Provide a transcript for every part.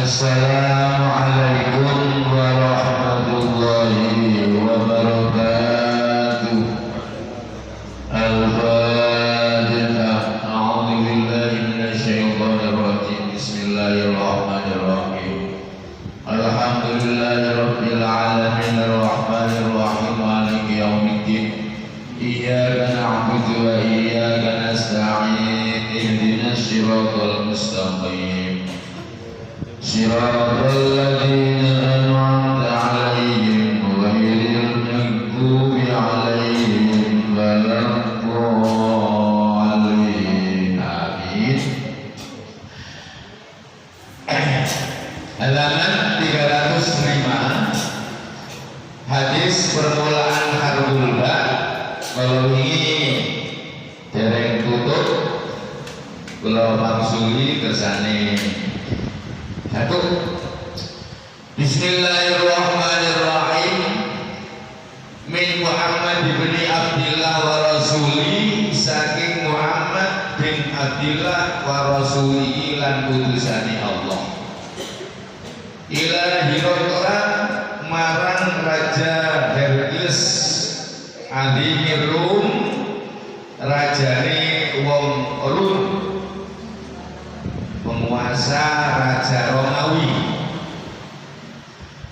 Assalamualaikum warahmatullahi wabarakatuh. Al-Fatihah. A'udzu billahi minasy syaithanir rajim. Bismillahirrahmanirrahim. Alhamdulillahirabbil alamin arrahmanir rahim maliki yaumiddin. Iyyaka na'budu wa iyyaka nasta'in. Ihdinas siratal mustaqim. صراط الذين أنعمت عليهم غير المغضوب عليهم ولا الضالين آمين. Halaman 305 hadis permulaan harbul ba. Kalau ini dereng tutup kalau maksuli kersane satu. Bismillahirrahmanirrahim. Min Muhammad bin Abdillah wa Rasuli, saking Muhammad bin Abdillah wa Rasuli lan utusane Allah. Ila Hiraqla marang Raja Hercules adine Rum, rajane wong Rum, penguasa Raja Romawi.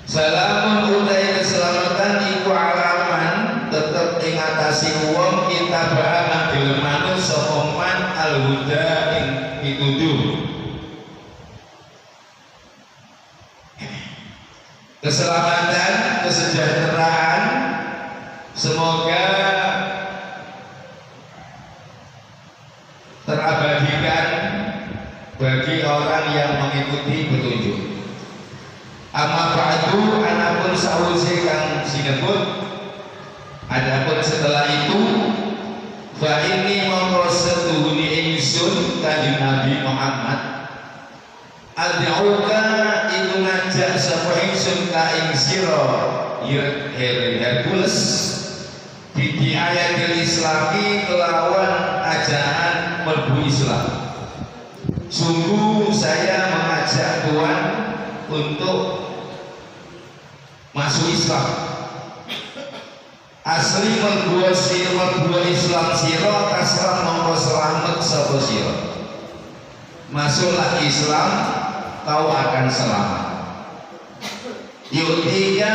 Salamun utai keselamatan iku alaman tetep ing atase wong kita bakal gelem manut sapa man al-huda ing pituduh. Keselamatan, kesejahteraan semoga terabadikan bagi orang yang mengikuti petunjuk. Amma ba'du, anapun sawise kang sinebut, adapun setelah itu, fa ini mongko setuhuni ingsun kanjeng Nabi Muhammad, ad'uka iku ngajak sapa ingsun ka ing sira Hercules di ayatil islami kelawan ajaran mlebu Islam. Sungguh saya mengajak Tuhan untuk masuk Islam. Asli mlebu Islam sira kasran mongko selamat sapa sira. Masuklah Islam kau akan selamat. Yu'tika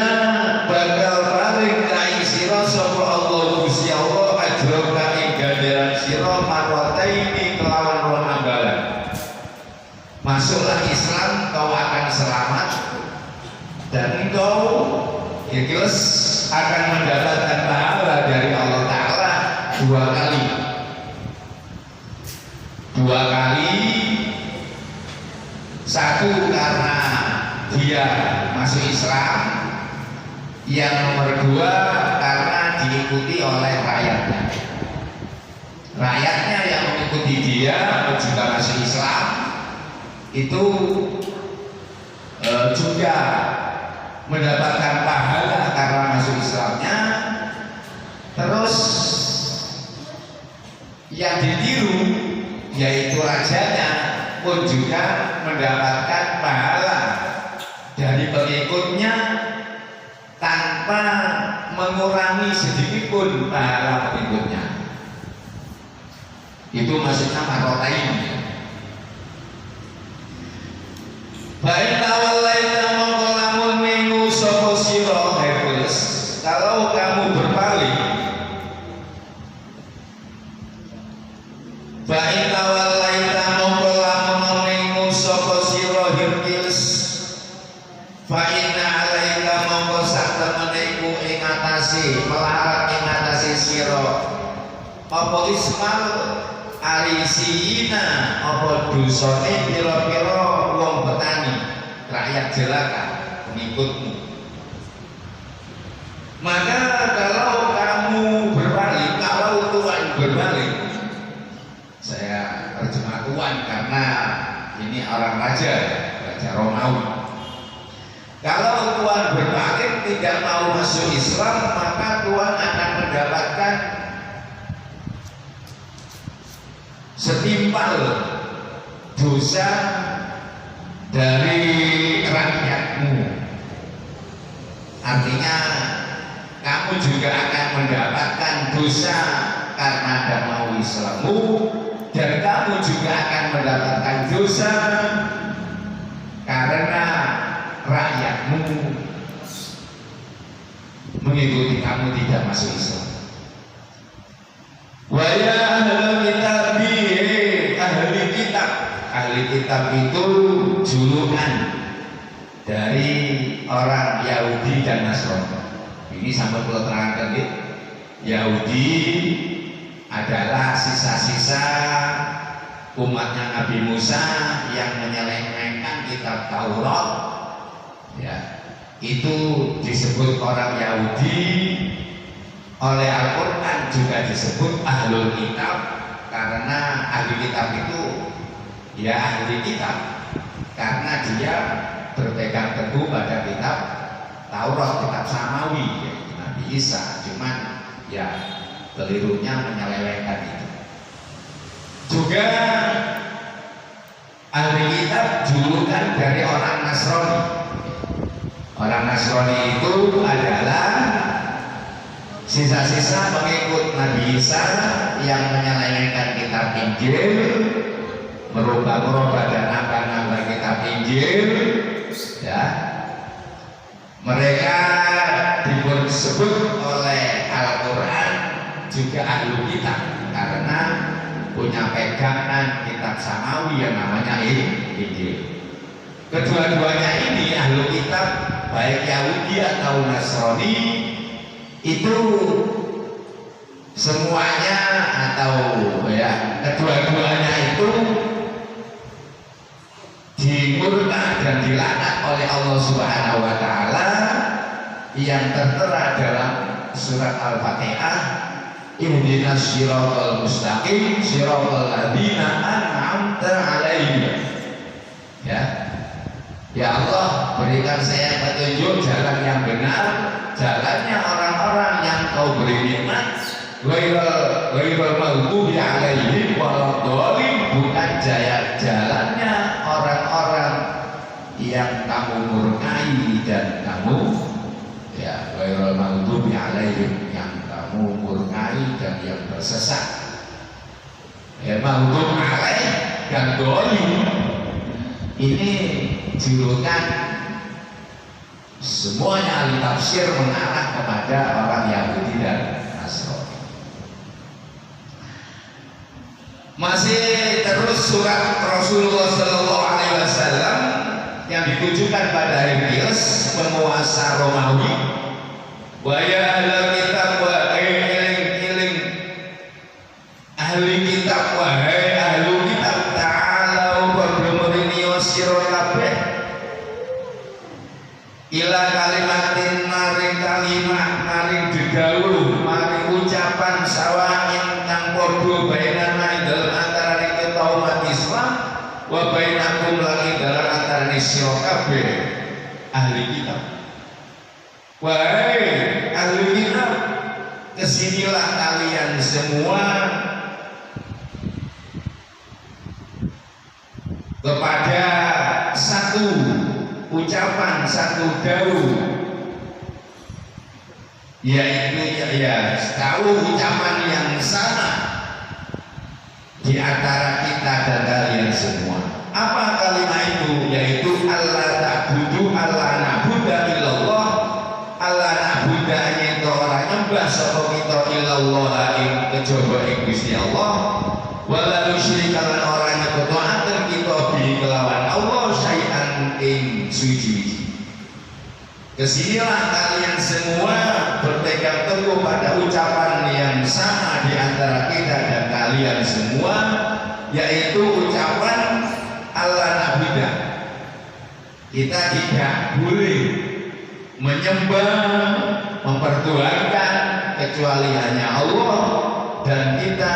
bakal paring ka ing sira sapa Allah Gusti Allah ajroka ing ganjaran sira marwataini kelawan rong ambalan. Masuklah Islam kau akan selamat dan engkau Hercules akan mendapatkan pahala dari Allah Ta'ala dua kali. Satu karena dia masuk Islam, yang nomor dua karena diikuti oleh rakyatnya yang mengikuti dia juga masuk Islam itu juga mendapatkan pahala karena masuk Islamnya. Terus yang ditiru yaitu rajanya pun juga mendapatkan pahala dari pengikutnya tanpa mengurangi sedikit pun pahala pengikutnya. Itu maksudnya marotain. Baik tawalaita mongko lamun minggu sapa sira Hercules, kalau kamu berpaling. Baik tawalaita mongko lamun minggu sapa sira Hercules, fa inna alaika mongko sak temene iku ing atase melarat ing atase sira apa ismal arisina apa dosane pira-pira wong petani rakyat jelata pengikutmu. Maka kalau kamu berpaling, kalau Tuhan berbalik, saya terjemah Tuhan karena ini orang raja Romawi. Kalau Tuhan berbalik tidak mau masuk Islam, maka Tuhan akan mendapatkan setimpal dosa dari Artinya kamu juga akan mendapatkan dosa karena tidak mau Islammu, dan kamu juga akan mendapatkan dosa karena rakyatmu mengikuti kamu tidak masuk Islam. Wa ya ahli kitab, ahli kitab itu julukan dari orang Yahudi dan Nasrani. Ini sampai kalau terangkan gitu, Yahudi adalah sisa-sisa umatnya Nabi Musa yang menyelewengkan kitab Taurat, ya, itu disebut orang Yahudi. Oleh Al-Quran juga disebut ahlul kitab, karena ahli kitab itu ya ahli kitab karena dia berpegang teguh pada kitab Taurat, kitab Samawi, yaitu Nabi Isa. Cuman ya kelirunya menyelewengkan itu. Juga ahli kitab julukan dari orang Nasrani. Orang Nasrani itu adalah sisa-sisa pengikut Nabi Isa yang menyelewengkan kitab Injil, merubah-merubah dan nambah-nambah kitab Injil, ya. Mereka disebut oleh Al-Quran juga ahlu kitab karena punya pegangan kitab Samawi yang namanya Injil. Kedua-duanya ini ahlu kitab, baik Yahudi atau Nasrani, itu semuanya atau ya kedua-duanya itu dimurka dan dilaknat oleh Allah Subhanahu wa taala yang tertera dalam surat Al-Fatihah, ihdinas siratal mustaqim siratal ladzina an'amta 'alaihim. Ya Allah, berikan saya petunjuk jalan yang benar, jalannya orang-orang yang kau beri nikmat, ghairil maghdubi 'alaihim waladdallin, bukan jalannya orang-orang yang kamu murkai dan kamu ya ghairil maghdubi 'alaihim, yang kamu murkai dan yang bersesat. Ya, maghdub 'alaih dan dhalim ini julukan semuanya ahli tafsir mengarah kepada orang Yahudi dan Nasrani. Masih terus surat Rasulullah Sallallahu Alaihi Wasallam yang ditujukan pada Heraklius, penguasa Romawi. Wa ya ahli kitab wa iling ahli kitab wahai ahli kitab ta'alau berdemerini sira kabeh ila kalimatin maring kalimah maring dedawuh maring ucapan sawain kang padha bainana dalam antarané kita umat Islam wa bainakum lan dalam antarané sira kabeh ahli kitab. Wahai ahli kitab, kesinilah kalian semua kepada satu ucapan, satu dawuh, yaitu ya tahu ucapan yang sama di antara kita dan kalian semua. Apa kalimat itu? Yaitu Allah ta'budu Allah na'budu illallah, Allah na'budu itu orang nyembah sapa kita illallah ing kejaba ing Gusti Allah, wala nusyrikalan orang nyebutaken kita bi kelawan Allah syai'an ing suci. Kesinilah kalian semua berpegang teguh pada ucapan yang sama di antara kita dan kalian semua, yaitu ucapan Allah na'budu. Kita tidak boleh menyembah, mempertuhankan kecuali hanya Allah, dan kita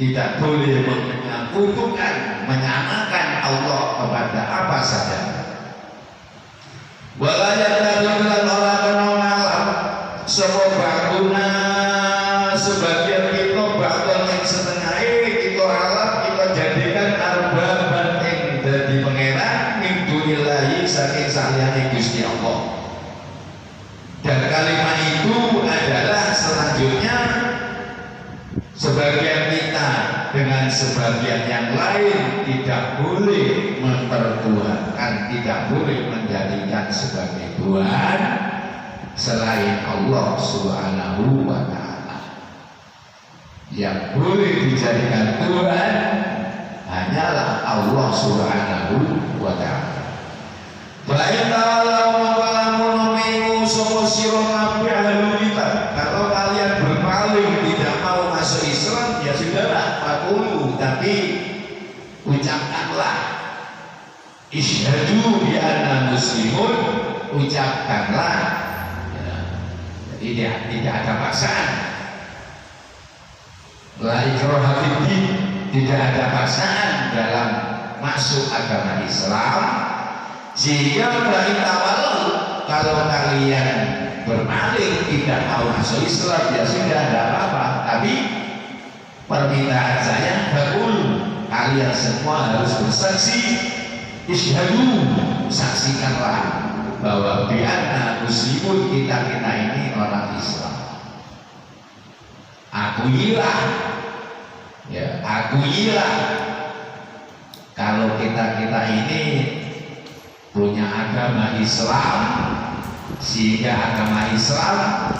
tidak boleh menyekutukan, menyamakan Allah kepada apa saja. Walayat dan orang kenal semua banguna sebagian kita bahkan yang setengah kita alat kita jadikan arbaban yang dari pangeran min dunillahi saking saliyane Gusti Allah. kalimat itu adalah selanjutnya sebagian kita dengan sebagian yang lain tidak boleh mempertuhankan, tidak boleh menjadikan sebagai Tuhan selain Allah Subhanahu wa Ta'ala. Yang boleh dijadikan Tuhan hanyalah Allah Subhanahu wa Ta'ala. Kalau kalian berpaling tidak mau masuk Islam, ya sudahlah, fakulu, tapi ucapkanlah isyhadu bi anna muslimun, ucapkanlah. Jadi tidak ada paksaan. La ikraha fiddin, tidak ada paksaan dalam masuk agama Islam. Sehingga kalau kalian berpaling tidak mau masuk Islam, ya sudah, tidak apa-apa. Tapi permintaan saya, kalian semua harus bersaksi, isyhadu, saksikanlah bahwa bi'anna muslimun, kita ini orang Islam. Akuilah, ya, akuilah kalau kita ini punya agama Islam, sehingga agama Islam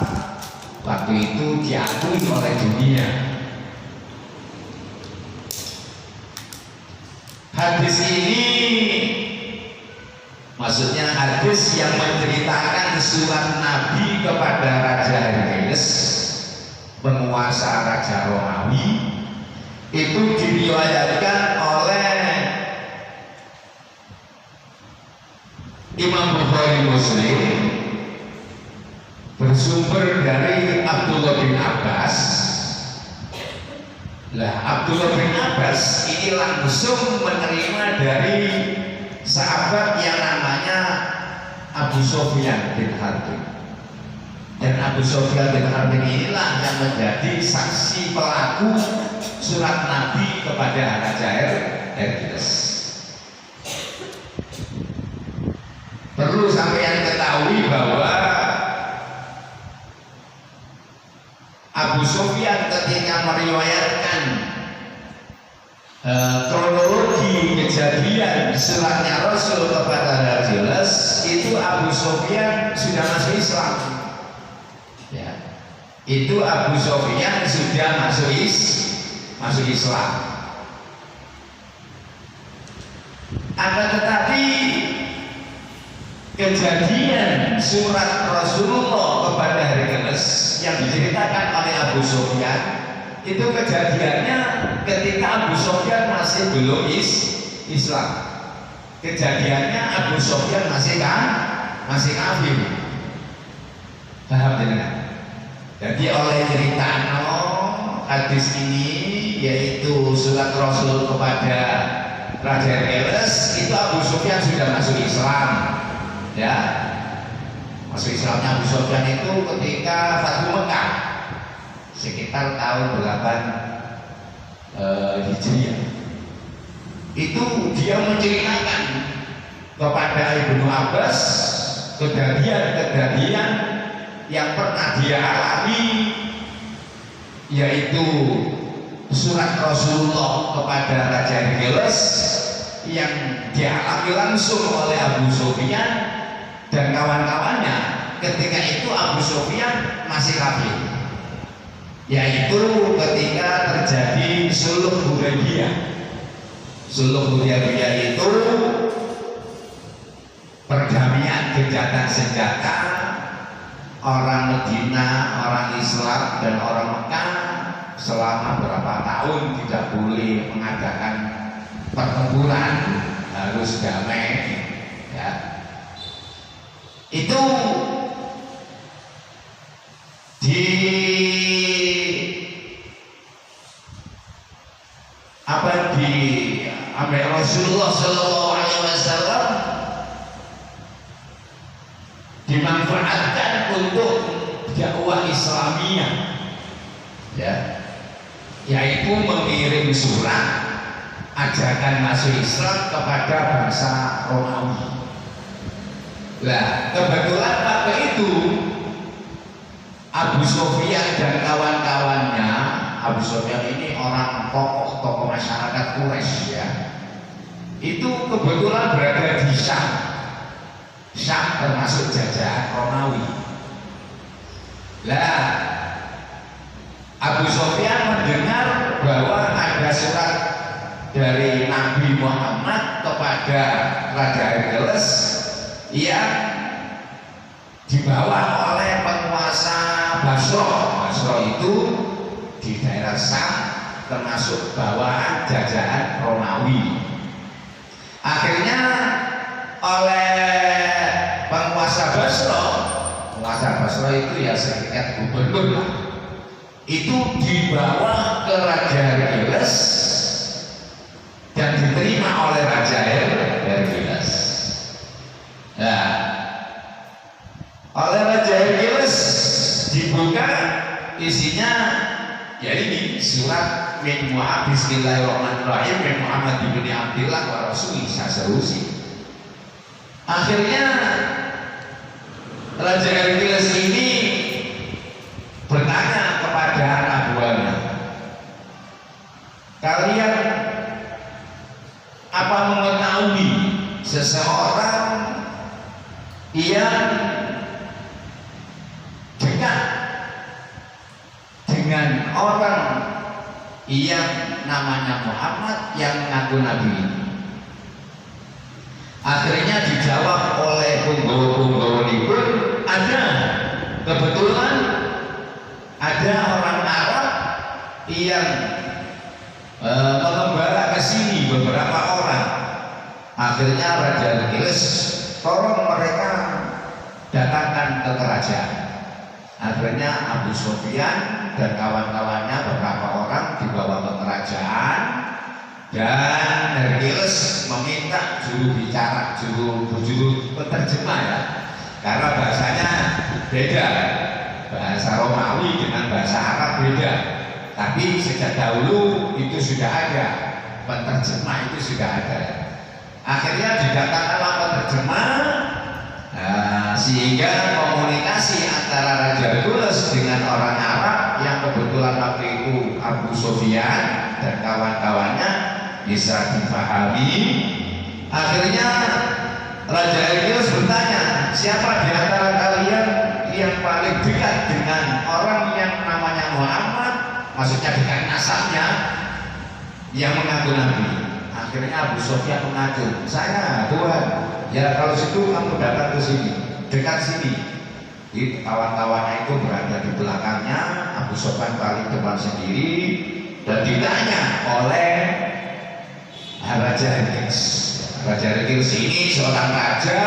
waktu itu diakui oleh dunia. Hadis ini maksudnya hadis yang menceritakan surat Nabi kepada Raja Heraklius, penguasa Raja Romawi, itu diriwayatkan oleh Imam Bukhari Muslim, bersumber dari Abdullah bin Abbas. Lah, Abdullah bin Abbas ini langsung menerima dari sahabat yang namanya Abu Sufyan bin Harbin. Dan Abu Sufyan bin Harbin inilah yang menjadi saksi pelaku surat Nabi kepada Raja Heraklius. Perlu sampeyan ketahui bahwa Abu Sufyan ketika meriwayatkan kronologi kejadian suratnya Rasul kepada Heraklius, itu Abu Sufyan sudah masuk Islam. Ya, itu Abu Sufyan sudah masuk Islam. Akan tetapi kejadian surat Rasulullah kepada Heraklius yang diceritakan oleh Abu Sufyan itu kejadiannya ketika Abu Sufyan masih belum Islam. Kejadiannya Abu Sufyan masih kafir. Paham tidak? Jadi oleh cerita hadis ini, yaitu surat Rasul kepada Raja Heraklius, itu Abu Sufyan sudah masuk Islam. Ya, masuk Islamnya Abu Sufyan itu ketika Fathu Mekah sekitar tahun 8 Hijriah. Itu dia menceritakan kepada Ibnu Abbas kejadian-kejadian yang pernah dia alami, yaitu surat Rasulullah kepada Raja Heraklius yang dialami langsung oleh Abu Sufyan dan kawan-kawannya. Ketika itu Abu Sufyan masih kafir, yaitu ketika terjadi Sulh Hudaybiyah. Sulh Hudaybiyah itu perdamaian gencatan senjata orang Medina, orang Islam dan orang Mekah selama berapa tahun tidak boleh mengadakan pertempuran, harus damai. Ya, itu di ambil Rasulullah Shallallahu Alaihi Wasallam dimanfaatkan untuk dakwah Islamiyah, ya, yaitu mengirim surat ajakan masuk Islam kepada bangsa Romawi. Nah, kebetulan waktu itu Abu Sufyan dan kawan-kawannya. Abu Sufyan ini orang tokoh masyarakat Quraisy ya. Itu kebetulan berada di Syam. Syam termasuk jajahan Romawi. Lah, Abu Sufyan mendengar bahwa ada surat dari Nabi Muhammad kepada Raja Heraklius yang dibawa oleh penguasa Basra. Basra itu di daerah Syam termasuk bawahan jajahan Romawi. Akhirnya oleh penguasa Basra itu ya sekitar gubernur lah, itu dibawa ke Raja Heraklius dan diterima oleh Raja Heraklius. Nah, oleh Raja Heraklius dibuka, isinya ya ini surat min Muhammad bismillahirrahmanirrahim min Muhammad ibn Abdillah wa Rasulih sasarusi. Akhirnya Raja Heraklius ini bertanya kepada anak buahnya, kalian apa mengetahui seseorang yang dekat dengan orang yang namanya Muhammad yang mengaku Nabi? Akhirnya dijawab oleh punggawa-punggawa itu, ada, kebetulan ada orang Arab yang mengembara ke sini beberapa orang. Akhirnya Raja Heraklius tolong mereka datangkan ke kerajaan. Akhirnya Abu Sufyan dan kawan-kawannya beberapa orang dibawa ke kerajaan, dan Heraklius meminta juru bicara, juru penerjemah ya, karena bahasanya beda, bahasa Romawi dengan bahasa Arab beda. Tapi sejak dahulu itu sudah ada, penerjemah itu sudah ada. Akhirnya didatangkanlah penerjemah, sehingga komunikasi antara Raja Heraklius dengan orang Arab yang kebetulan waktu itu Abu Sufyan dan kawan-kawannya bisa dipahami. Akhirnya Raja Heraklius bertanya, siapa di antara kalian yang paling dekat dengan orang yang namanya Muhammad, maksudnya dengan nasabnya yang mengaku Nabi? Akhirnya Abu Sufyan mengaku, saya Tuhan. Ya kalau situ kamu datang ke sini, dekat sini. Jadi kawan-kawannya itu berada di belakangnya, Abu Sufyan paling depan sendiri, dan ditanya oleh Raja Heraklius. Raja Heraklius ini seorang raja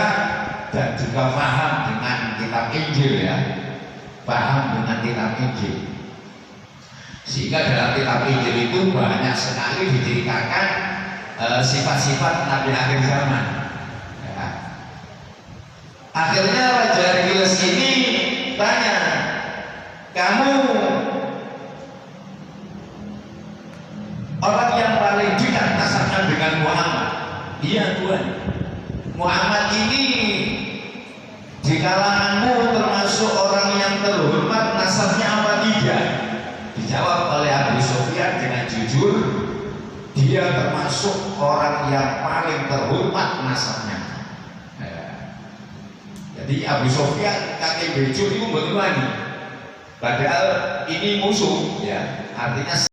dan juga paham dengan kitab Injil ya, paham dengan kitab Injil. Sehingga dalam kitab Injil itu banyak sekali diceritakan sifat-sifat Nabi akhir zaman. Ya. Akhirnya Raja Heraklius ini tanya, kamu orang yang paling dekat nasabnya dengan Muhammad? Iya Tuhan. Muhammad ini di kalanganmu termasuk orang yang terhormat, nasabnya apa tidak? Dijawab oleh Abu Sufyan dengan jujur, dia termasuk orang yang paling terhormat nasabnya. Jadi Abu Sufyan kakek bejo itu berani, padahal ini musuh ya, artinya